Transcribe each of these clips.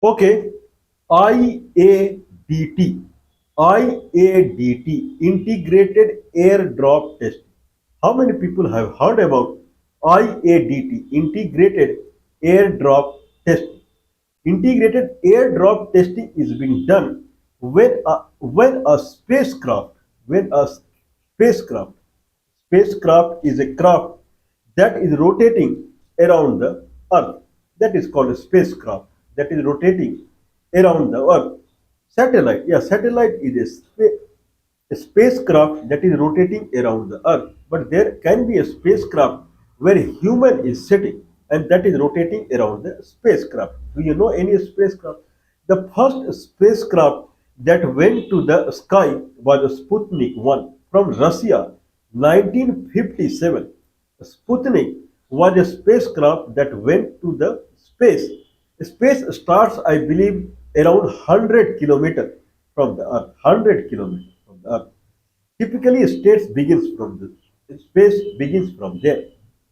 Okay, IADT, IADT, Integrated Airdrop Testing. How many people have heard about IADT, Integrated Airdrop Testing? Integrated airdrop testing is being done when a spacecraft when a spacecraft spacecraft is a craft that is rotating around the Earth. That is called a spacecraft that is rotating around the Earth. Satellite, yeah, satellite is a spacecraft that is rotating around the Earth. But there can be a spacecraft where a human is sitting and that is rotating around the spacecraft. Do you know any spacecraft? The first spacecraft that went to the sky was a Sputnik 1 from Russia, 1957. Sputnik was a spacecraft that went to the space. Space starts, I believe, around 100 kilometers from the Earth. 100 kilometers from the Earth. Typically, space begins from there.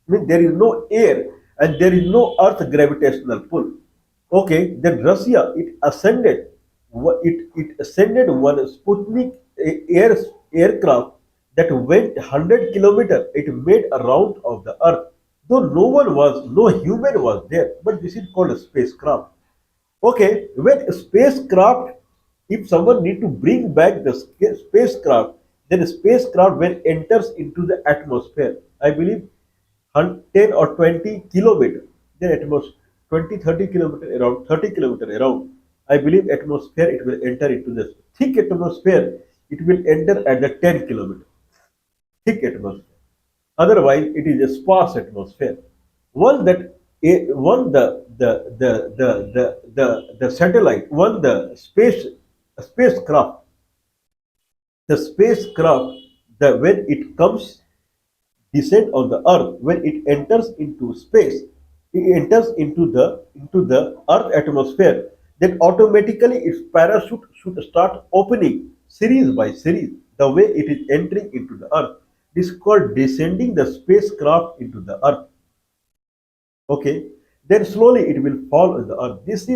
I mean, there is no air and there is no Earth gravitational pull. Okay, then Russia it ascended one Sputnik aircraft that went 100 kilometers. It made a round of the Earth, though no human was there. But this is called a spacecraft. Okay, when a spacecraft, if someone need to bring back the spacecraft, then the spacecraft when enters into the atmosphere, I believe 10 or 20 kilometer, then atmosphere 20, 30 kilometer around, 30 kilometer around, I believe atmosphere it will enter into the thick atmosphere, it will enter at the 10 kilometer thick atmosphere. Otherwise, it is a sparse atmosphere. Once that one the satellite, one the spacecraft, the spacecraft, the when it comes descend on the earth, when it enters into space, it enters into the earth atmosphere, then automatically its parachute should start opening series by series the way it is entering into the earth. This is called descending the spacecraft into the earth. Okay, then slowly it will fall on the earth. This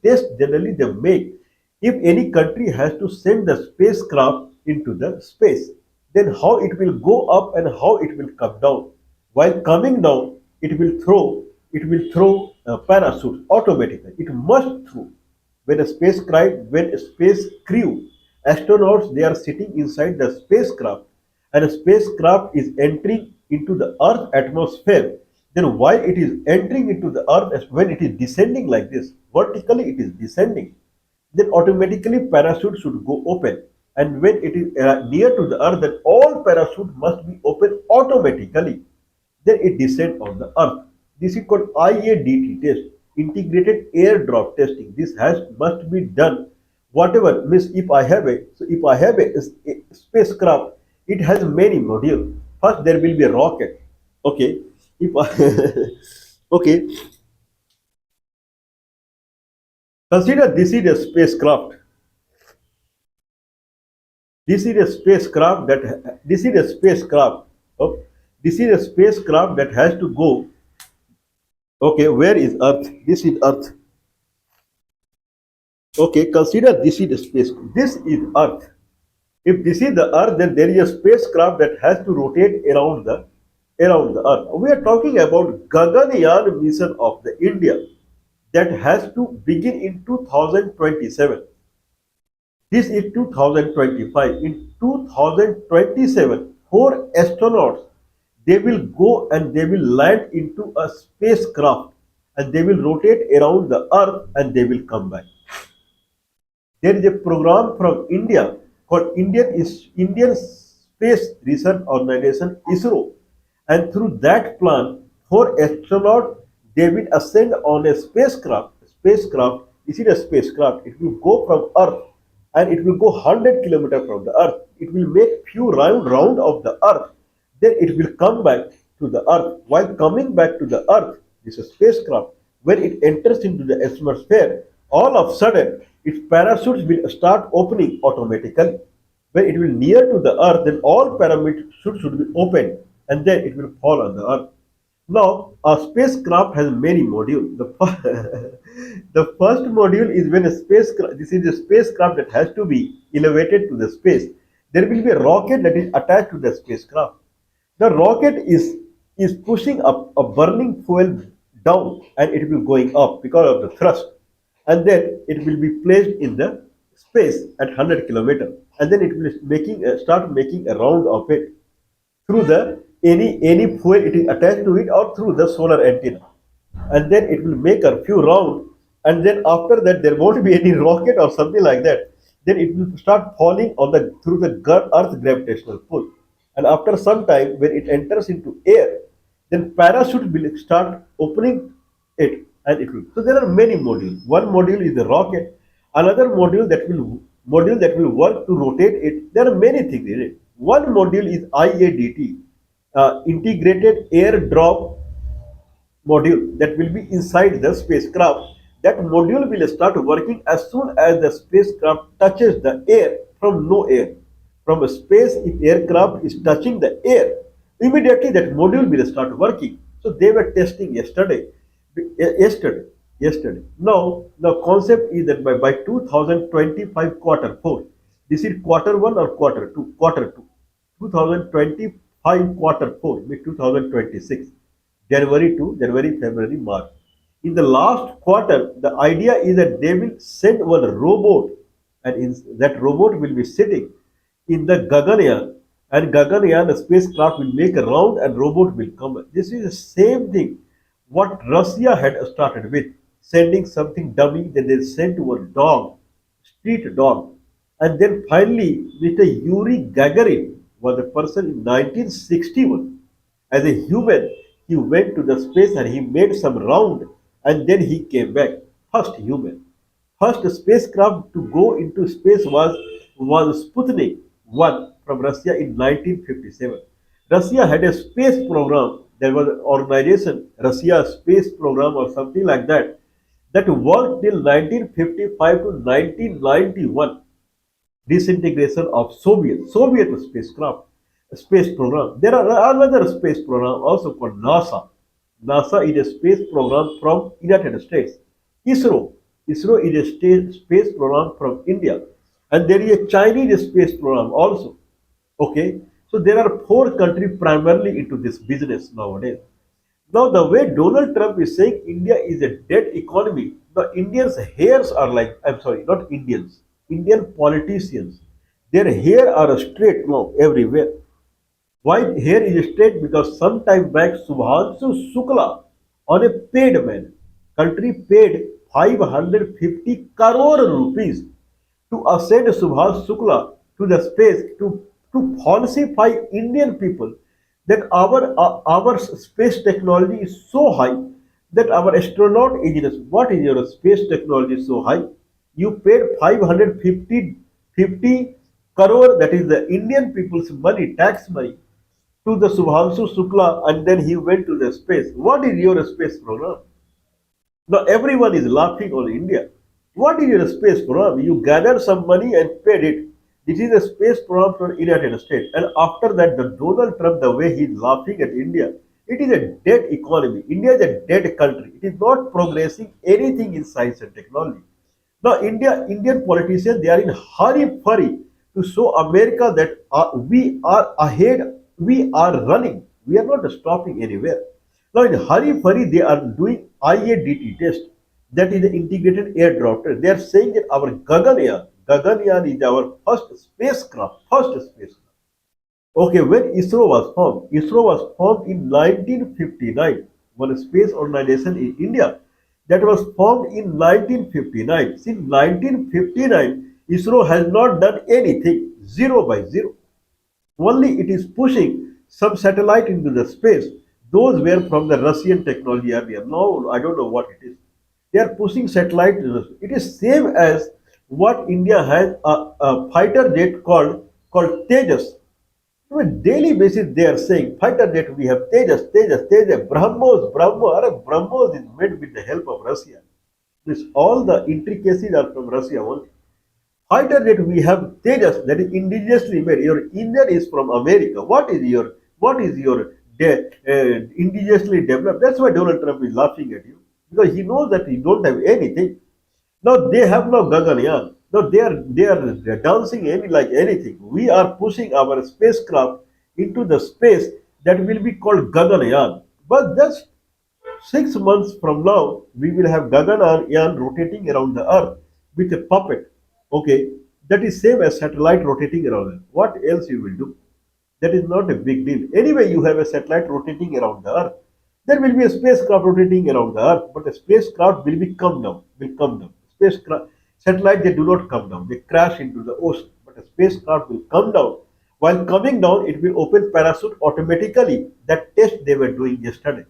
test generally they make if any country has to send the spacecraft into the space, then how it will go up and how it will come down. While coming down, it will throw a parachute automatically. It must throw. When a space crew, astronauts, they are sitting inside the spacecraft and a spacecraft is entering into the earth atmosphere, then while it is entering into the earth, when it is descending like this, vertically it is descending, then automatically parachute should go open. And when it is near to the earth, then all parachute must be open automatically. Then it descends on the earth. This is called IADT test, integrated airdrop testing. This has must be done. Whatever means, if I have a spacecraft, it has many modules. First, there will be a rocket. Okay, if I, okay, consider this is a spacecraft. This is a spacecraft. Oh, this is a spacecraft that has to go. Okay, where is Earth? This is Earth. Okay, consider this is the space. This is Earth. If this is the Earth, then there is a spacecraft that has to rotate around the Earth. We are talking about Gagan mission of the India that has to begin in 2027. This is 2025. In 2027, four astronauts, they will go and they will land into a spacecraft and they will rotate around the Earth and they will come back. There is a program from India called Indian Space Research Organization (ISRO), and through that plan, four astronauts they will ascend on a spacecraft. Spacecraft, this is a spacecraft. It will go from Earth, and it will go 100 kilometers from the Earth. It will make few round of the Earth. Then it will come back to the Earth. While coming back to the Earth, this is a spacecraft. When it enters into the atmosphere, all of a sudden its parachutes will start opening automatically. When it will near to the earth, then all parachutes should be open and then it will fall on the earth. Now, a spacecraft has many modules. The first module is when a spacecraft, this is a spacecraft that has to be elevated to the space. There will be a rocket that is attached to the spacecraft. The rocket is pushing up a burning fuel down and it will going up because of the thrust. And then it will be placed in the space at 100 kilometer. And then it will start making a round of it through the any fuel it is attached to it or through the solar antenna, and then it will make a few round, and then after that there won't be any rocket or something like that. Then it will start falling on the through the earth gravitational pull, and after some time when it enters into air, then parachute will start opening it, and it will. So there are many modules. One module is the rocket, another module that will work to rotate it. There are many things in it. One module is IADT, integrated air drop module, that will be inside the spacecraft. That module will start working as soon as the spacecraft touches the air from no air. From a space, if aircraft is touching the air, immediately that module will start working. So they were testing yesterday. Yesterday. Yesterday. Now, the concept is that by 2025 quarter 4, this is quarter 1 or quarter 2, 2025 quarter 4, mid 2026. January to January, February, March. In the last quarter, the idea is that they will send one robot, and that robot will be sitting in the Gaganyaan, and Gaganyaan, the spacecraft, will make a round and robot will come. This is the same thing what Russia had started with, sending something dummy, then they sent one dog, street dog. And then finally, Mr. Yuri Gagarin was a person in 1961. As a human, he went to the space and he made some round, and then he came back. First human. First spacecraft to go into space was Sputnik 1 from Russia in 1957. Russia had a space program. There was an organization, Russia Space Program or something like that, that worked till 1955 to 1991. Disintegration of Soviet spacecraft space program. There are another space program also called NASA. NASA is a space program from United States. ISRO. ISRO is a space program from India. And there is a Chinese space program also. Okay. So there are four countries primarily into this business nowadays. Now, the way Donald Trump is saying India is a dead economy, the Indians' hairs are like, I'm sorry, not Indians, Indian politicians. Their hair are straight now everywhere. Why hair is straight? Because some time back Subhanshu Sukla, on a paid manner, country paid 550 crore rupees to ascend Subhash Sukla to the space to falsify Indian people that our space technology is so high that our astronaut engineers, what is your space technology so high? You paid 550 crore, that is the Indian people's money, tax money, to the Subhanshu Sukla, and then he went to the space. What is your space program? Now everyone is laughing on India. What is your space program? You gathered some money and paid it. This is a space program for United States. And after that, the Donald Trump, the way he's laughing at India, it is a dead economy. India is a dead country. It is not progressing anything in science and technology. Now, Indian politicians, they are in hurry to show America that we are ahead, we are running, we are not stopping anywhere. Now, in hurry, they are doing IADT test, that is the integrated air drop test. They are saying that our Gaganyaan is our first spacecraft, Okay, when ISRO was formed? ISRO was formed in 1959, one space organization in India that was formed in 1959. Since 1959, ISRO has not done anything, zero by zero. Only it is pushing some satellite into the space. Those were from the Russian technology earlier. Now I don't know what it is. They are pushing satellite. It is same as what India has a fighter jet called Tejas. On a daily basis, they are saying fighter jet we have Tejas, BrahMos. BrahMos is made with the help of Russia. This all the intricacies are from Russia only. Fighter jet we have Tejas, that is indigenously made. Your engine is from America. What is your indigenously developed. That's why Donald Trump is laughing at you because he knows that he don't have anything. Now they have no Gagan. Now they're dancing like anything. We are pushing our spacecraft into the space that will be called Gagan. But just 6 months from now, we will have Gagan rotating around the Earth with a puppet. Okay, that is same as satellite rotating around Earth. What else you will do? That is not a big deal. Anyway, you have a satellite rotating around the Earth. There will be a spacecraft rotating around the Earth, but a spacecraft will be come down. Will come down. Spacecraft satellite they do not come down. They crash into the ocean. But a spacecraft will come down. While coming down, it will open parachute automatically. That test they were doing yesterday,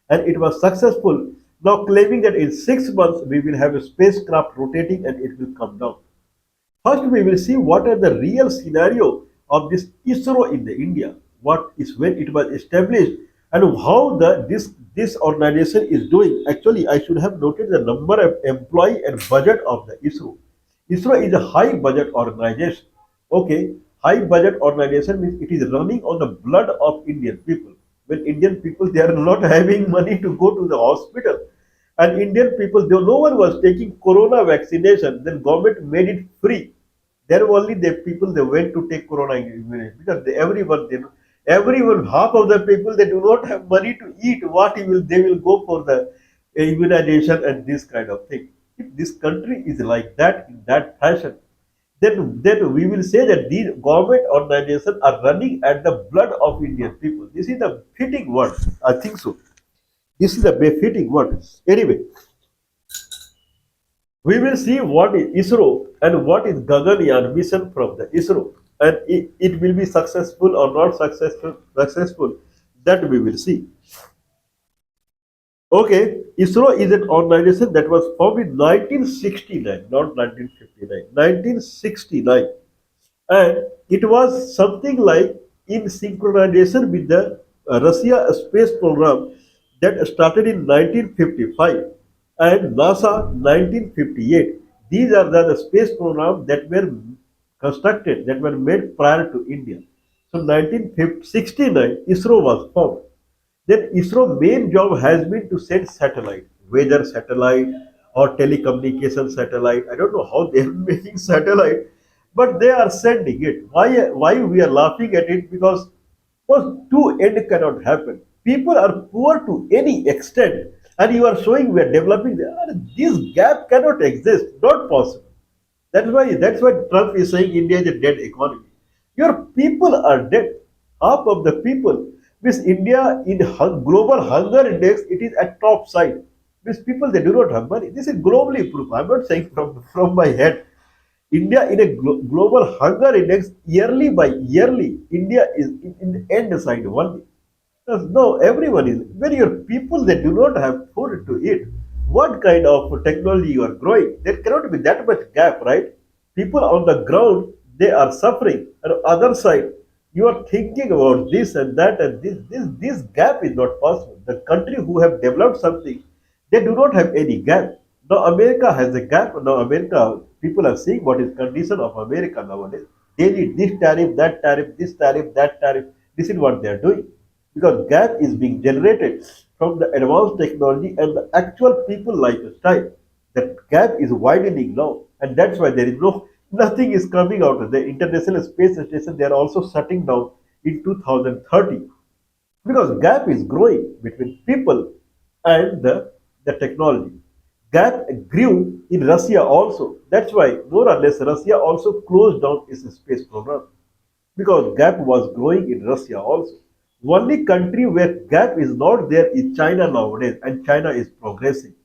and it was successful. Now claiming that in 6 months we will have a spacecraft rotating and it will come down. First, we will see what are the real scenario of this ISRO in the India. What is when it was established and how this organization is doing. Actually, I should have noted the number of employee and budget of the ISRO. ISRO is a high budget organization. Okay, high budget organization means it is running on the blood of Indian people. When Indian people they are not having money to go to the hospital, and Indian people, though no one was taking corona vaccination, then government made it free. There only the people they went to take corona immunization because everyone half of the people they do not have money to eat. What will they will go for the immunization and this kind of thing. If this country is like that in that fashion, then we will say that these government organizations are running at the blood of Indian people. This is the fitting word. I think so. This is the befitting word. Anyway, we will see what is ISRO and what is Gaganyaan mission from the ISRO, and it will be successful or not successful. Successful, that we will see. Okay, ISRO is an organization that was formed in 1969, not 1959, 1969, and it was something like in synchronization with the Russia space program that started in 1955 and NASA 1958. These are the space programs that were constructed, that were made prior to India. So 1969, ISRO was formed. Then ISRO main job has been to send satellite, weather satellite or telecommunication satellite. I don't know how they are making satellite, but they are sending it. Why we are laughing at it? Because two end cannot happen. People are poor to any extent, and you are showing we are developing. This gap cannot exist. Not possible. That's why Trump is saying India is a dead economy. Your people are dead. Half of the people. Means India in global hunger index, it is at top side. Means people they do not have money. This is globally proof. I'm not saying from my head. India in a global hunger index yearly by yearly, India is in the end side only. No, everyone is. When your people they do not have food to eat, what kind of technology you are growing? There cannot be that much gap, right? People on the ground they are suffering. And on the other side, you are thinking about this and that and this gap is not possible. The country who have developed something, they do not have any gap. Now America has a gap. Now America people are seeing what is condition of America nowadays. They need this tariff, that tariff, this tariff, that tariff. This is what they are doing because gap is being generated from the advanced technology and the actual people lifestyle. That gap is widening now, and that's why there is nothing is coming out of the International Space Station. They are also shutting down in 2030 because gap is growing between people and the technology. Gap grew in Russia also. That's why more or less Russia also closed down its space program because gap was growing in Russia also. Only country where gap is not there is China nowadays, and China is progressing.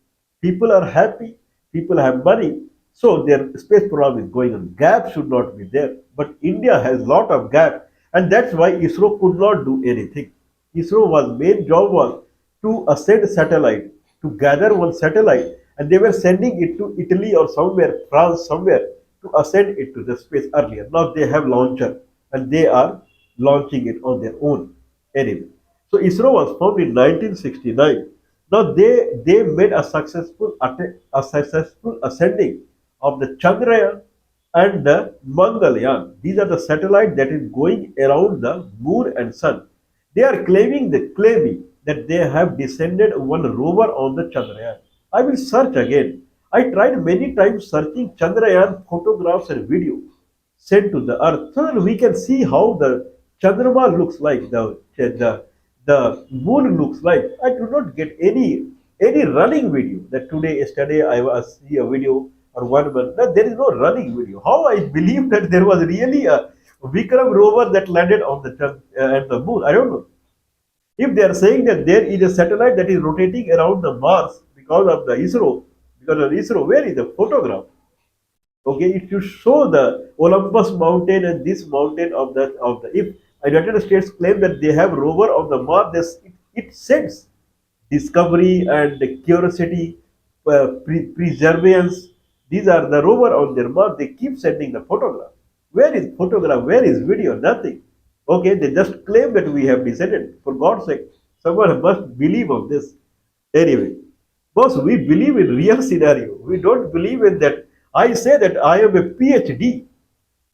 People are happy, people have money, so their space program is going on. Gap should not be there, but India has lot of gap, and that's why ISRO could not do anything. ISRO was main job was to send satellite, to gather one satellite, and they were sending it to Italy or somewhere, France somewhere, to ascend it to the space earlier. Now they have launcher, and they are launching it on their own. Anyway, so ISRO was formed in 1969. Now they made a successful ascending of the Chandrayaan and the Mangalyaan. These are the satellites that is going around the moon and sun. They are claiming that they have descended one rover on the Chandrayaan. I will search again. I tried many times searching Chandrayaan photographs and video sent to the Earth, so that we can see how the Chandrama looks like, the moon looks like. I do not get any running video. That yesterday I was see a video or one month. That there is no running video. How I believe that there was really a Vikram rover that landed on the and the moon. I don't know. If they are saying that there is a satellite that is rotating around the Mars because of ISRO, where is the photograph? Okay, it should show the Olympus mountain and this mountain of the. If United States claim that they have rover of the Mars, it sends discovery and curiosity, perseverance. These are the rover on their Mars. They keep sending the photograph. Where is photograph? Where is video? Nothing. Okay, they just claim that we have descended. For God's sake, someone must believe of this. Anyway, boss, we believe in real scenario. We don't believe in that. I say that I am a PhD.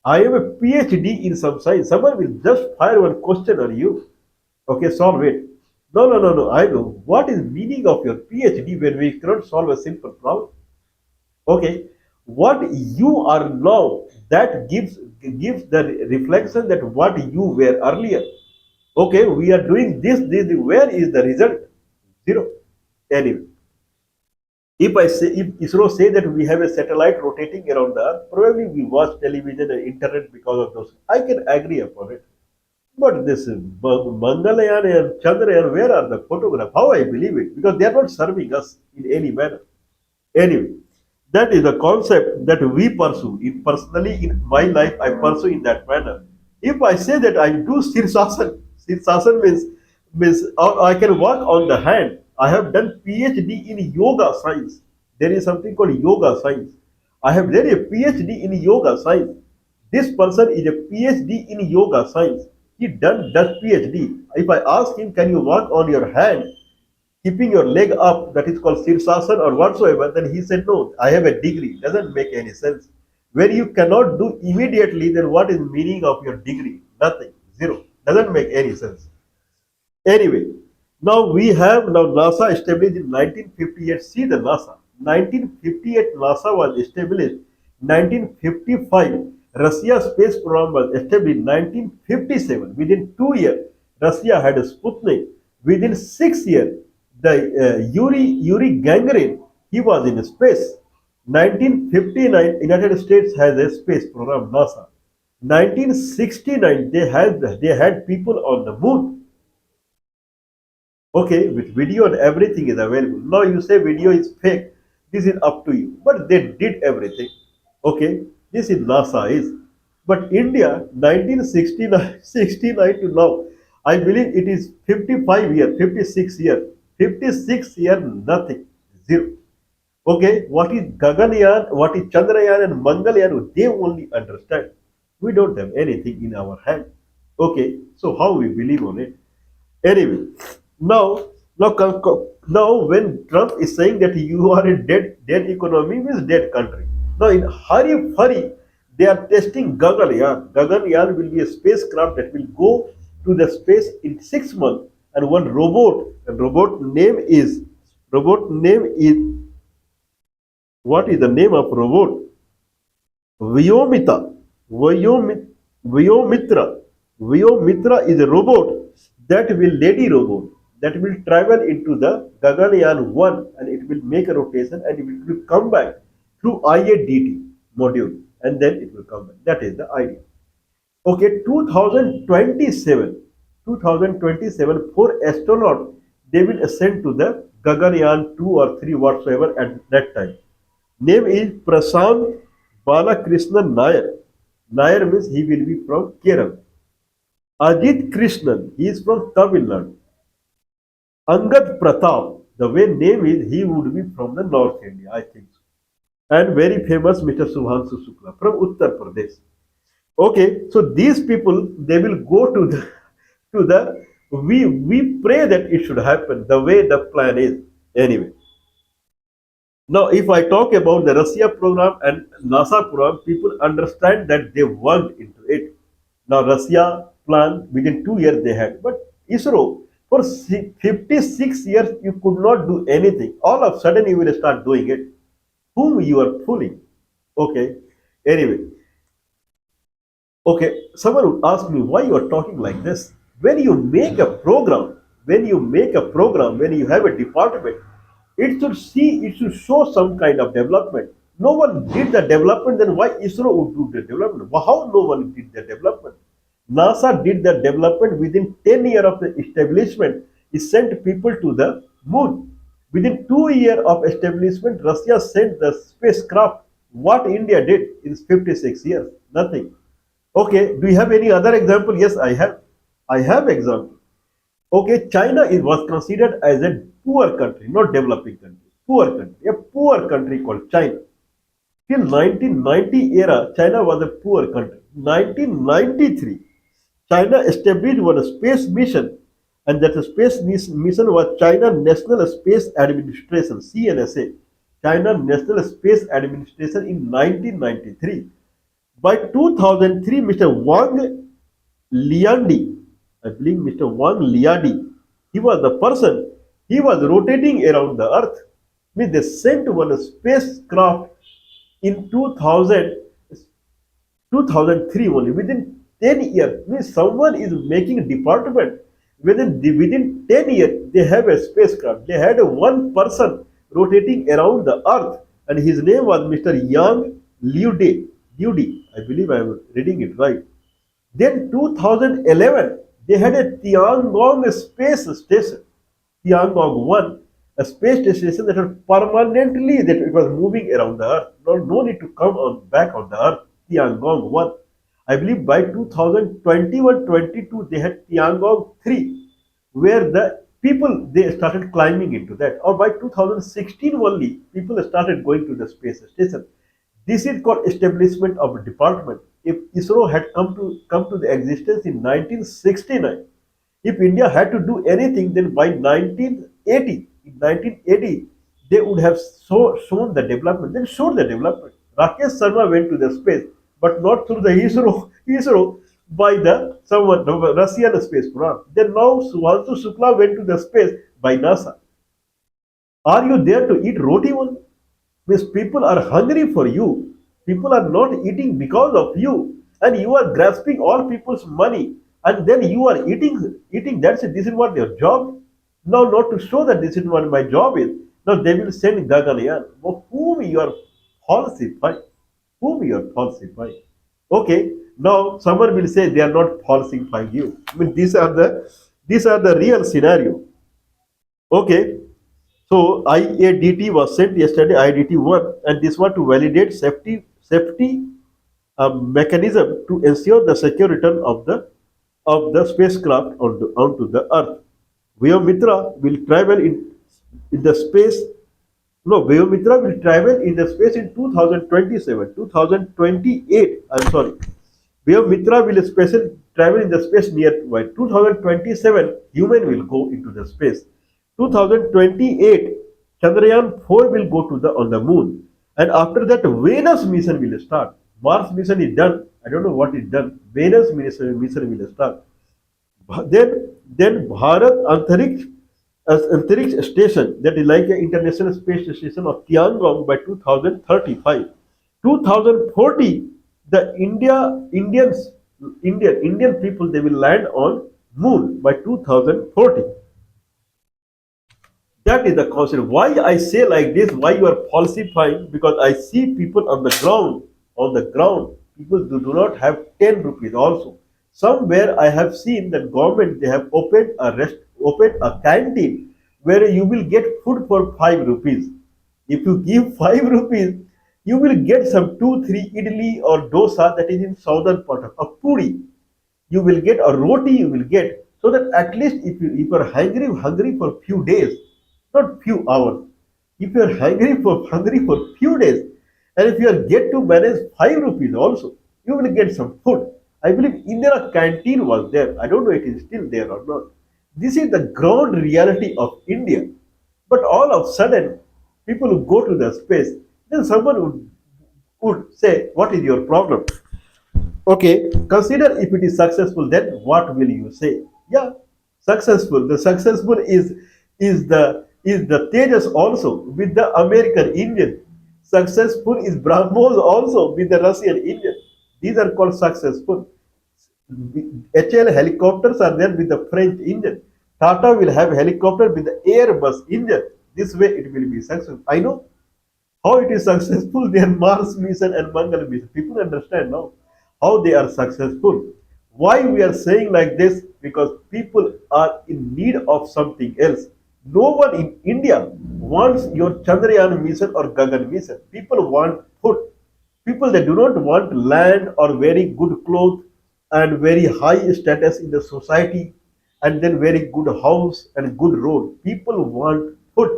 I am a PhD in some science. Someone will just fire one question on you. Okay, solve it. No, no, no, no. I know. What is meaning of your PhD when we cannot solve a simple problem? Okay, what you are now, that gives the reflection that what you were earlier. Okay, we are doing this. Where is the result? Zero. Anyway, if ISRO say that we have a satellite rotating around the Earth, probably we watch television and internet because of those. I can agree upon it. But this Mangalayaan and Chandrayaan, where are the photographs? How I believe it? Because they are not serving us in any manner. Anyway, that is a concept that we pursue. Personally, in my life, I pursue in that manner. If I say that I do Sirsasana means I can walk on the hand. I have done PhD in yoga science. There is something called yoga science. I have done a PhD in yoga science. This person is a PhD in yoga science. He does PhD. If I ask him, can you walk on your hand, keeping your leg up, that is called Sirsasana or whatsoever, then he said, no, I have a degree. Doesn't make any sense. When you cannot do immediately, then what is meaning of your degree? Nothing. Zero. Doesn't make any sense. Anyway, now NASA established in 1958. See the NASA. 1958 NASA was established. 1955 Russia space program was established. 1957 within 2 years Russia had a Sputnik. Within 6 years the Yuri Gagarin, he was in space. 1959 United States has a space program NASA. 1969 they had people on the moon. Okay, with video and everything is available. Now you say video is fake. This is up to you. But they did everything. Okay, this is NASA is. But India, 1969 69 to now, I believe it is 55 years, 56 years. 56 years, nothing. Zero. Okay, what is Gaganyan, what is Chandrayaan and Mangalyaan, they only understand. We don't have anything in our hand. Okay, so how we believe on it? Anyway, now when Trump is saying that you are a dead economy means dead country. Now in hurry, they are testing Gaganyaan. Gaganyaan will be a spacecraft that will go to the space in 6 months, and one robot. And robot name is what is the name of robot? Vyomita. Vyomit, Vyomitra. Vyomitra is a robot that will lady robot that will travel into the Gaganyaan 1 and it will make a rotation and it will come back through IADT module and then it will come back. That is the idea. Okay, 2027, four astronauts they will ascend to the Gaganyaan 2 or 3 whatsoever at that time. Name is Prasant Balakrishnan Nair. Nair means he will be from Kerala. Ajit Krishnan, he is from Tamil Nadu. Angad Pratap, the way name is, he would be from the North India, I think so. And very famous Mr. Subhanshu Shukla from Uttar Pradesh. Okay, so these people they will go to the we pray that it should happen the way the plan is. Anyway, now if I talk about the Russia program and NASA program, people understand that they worked into it. Now Russia plan within 2 years they had, but ISRO, for 56 years you could not do anything. All of a sudden you will start doing it. Whom you are fooling? Okay. Anyway, okay. Someone would ask me why you are talking like this. When you make a program, when you have a department, it should show some kind of development. No one did the development, then why ISRO would do the development? How no one did the development? NASA did the development within 10 years of the establishment. It sent people to the moon. Within 2 years of establishment, Russia sent the spacecraft. What India did in 56 years? Nothing. Okay, do you have any other example? Yes, I have. I have example. Okay, China was considered as a poor country, not developing country. Poor country, a poor country called China. Till 1990 era, China was a poor country. 1993, China established one space mission, and that mission was China National Space Administration (CNSA). China National Space Administration in 1993. By 2003, Mr. Wang Liandi, I believe Mr. Wang Liadi, he was the person, he was rotating around the earth. Means they sent one spacecraft in 2003 only, within 10 years. Means someone is making a department. Within 10 years, they have a spacecraft. They had a one person rotating around the earth, and his name was Mr. Yang Liudi. I believe I am reading it right. Then 2011, they had a Tiangong space station, Tiangong 1, a space station that was permanently that it was moving around the Earth. No need to come on back on the Earth. Tiangong 1. I believe by 2021-22 they had Tiangong 3, where the people they started climbing into that. Or by 2016 only, people started going to the space station. This is called establishment of a department. If ISRO had come to the existence in 1969, if India had to do anything, then by 1980, they would have shown the development. Then showed the development. Rakesh Sharma went to the space, but not through the ISRO. ISRO by the someone the Russian space program. Then now Suvanshu Shukla went to the space by NASA. Are you there to eat roti only? Means people are hungry for you. People are not eating because of you, and you are grasping all people's money, and then you are eating. That's it. This is what your job. Now, not to show that this is what my job is. Now they will send Gagan Yaan. Whom you are falsifying? Whom you are falsifying? Okay. Now someone will say they are not falsifying you. I mean these are the real scenario. Okay. So IADT was sent yesterday, IADT 1, and this was to validate safety mechanism to ensure the secure return of the spacecraft onto the Earth. Vyomitra will travel in the space. No, Vyomitra will travel in the space in 2027, 2028. I'm sorry. Vyomitra will travel in the space nearby. 2027, human will go into the space. 2028, Chandrayaan 4 will go to the on the moon, and after that, Venus mission will start. Mars mission is done. I don't know what is done. Venus mission will start. Then Bharat Antariksh Station, that is like an international space station of Tiangong by 2035. 2040, the Indian people they will land on moon by 2040. That is the concept. Why I say like this, why you are falsifying? Because I see people on the ground, people do not have 10 rupees also. Somewhere I have seen that government they have opened a canteen where you will get food for 5 rupees. If you give 5 rupees, you will get some 2, 3 idli or dosa that is in southern part of a puri. You will get a roti, you will get, so that at least if you are hungry for few days, not few hours, if you are hungry for few days, and if you are get to manage 5 rupees also, you will get some food. I believe India canteen was there. I don't know it is still there or not. This is the ground reality of India. But all of a sudden, people who go to the space, then someone would say, what is your problem? Okay, consider if it is successful, then what will you say? Yeah, Successful. The successful is the Tejas also with the American engine. Successful is Brahmos also with the Russian engine. These are called successful. HL helicopters are there with the French engine. Tata will have helicopter with the Airbus engine. This way it will be successful. I know how it is successful, their Mars mission and Mangal mission. People understand now how they are successful. Why we are saying like this? Because people are in need of something else. No one in India wants your Chandrayaan mission or Gagan mission. People want food. People that do not want land or very good clothes and very high status in the society and then very good house and good road. People want food.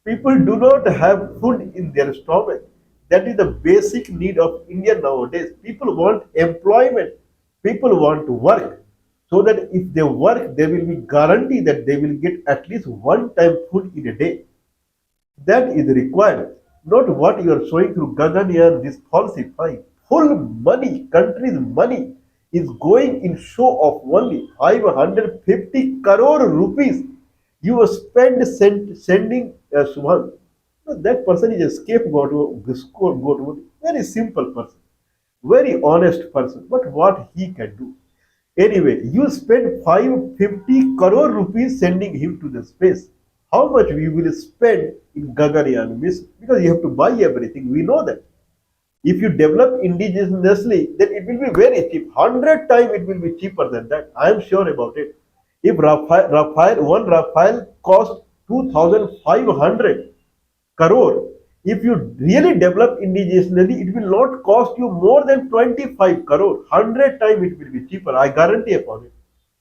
People do not have food in their stomach. That is the basic need of India nowadays. People want employment. People want to work. So that if they work, they will be guaranteed that they will get at least one time food in a day. That is required. Not what you are showing through Gagan, this falsifying. Full money, country's money is going in show of only 550 crore rupees. You spend sending Subhan. That person is a scapegoat, very simple person, very honest person. But what he can do? Anyway, you spend 550 crore rupees sending him to the space. How much we will spend in Gagarian miss? Because you have to buy everything. We know that. If you develop indigenously, then it will be very cheap. 100 times it will be cheaper than that. I am sure about it. If one Rafale cost 2,500 crore, if you really develop indigenously, it will not cost you more than 25 crore. 100 times it will be cheaper. I guarantee upon it.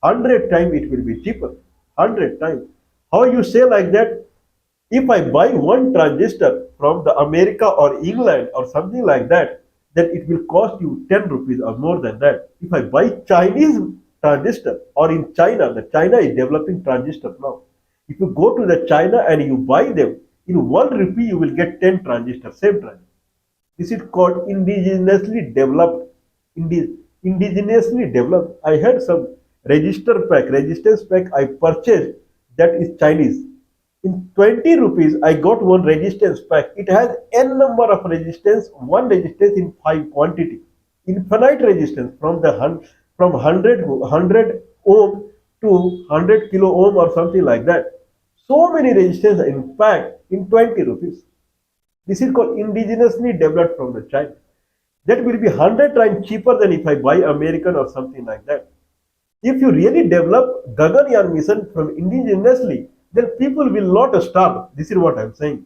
100 times it will be cheaper. 100 times. How you say like that? If I buy one transistor from the America or England or something like that, then it will cost you 10 rupees or more than that. If I buy Chinese transistor or in China, the China is developing transistor now. If you go to the China and you buy them, in 1 rupee you will get 10 transistors, same transistor. This is called indigenously developed. Indigenously developed. I had some resistance pack I purchased that is Chinese. In 20 rupees, I got one resistance pack. It has n number of resistance, one resistance in 5 quantity. Infinite resistance from 100 ohm to 100 kilo ohm or something like that. So many resistance in pack in 20 rupees. This is called indigenously developed from the China. That will be 100 times cheaper than if I buy American or something like that. If you really develop Gaganyaan mission from indigenously, then people will not starve. This is what I am saying.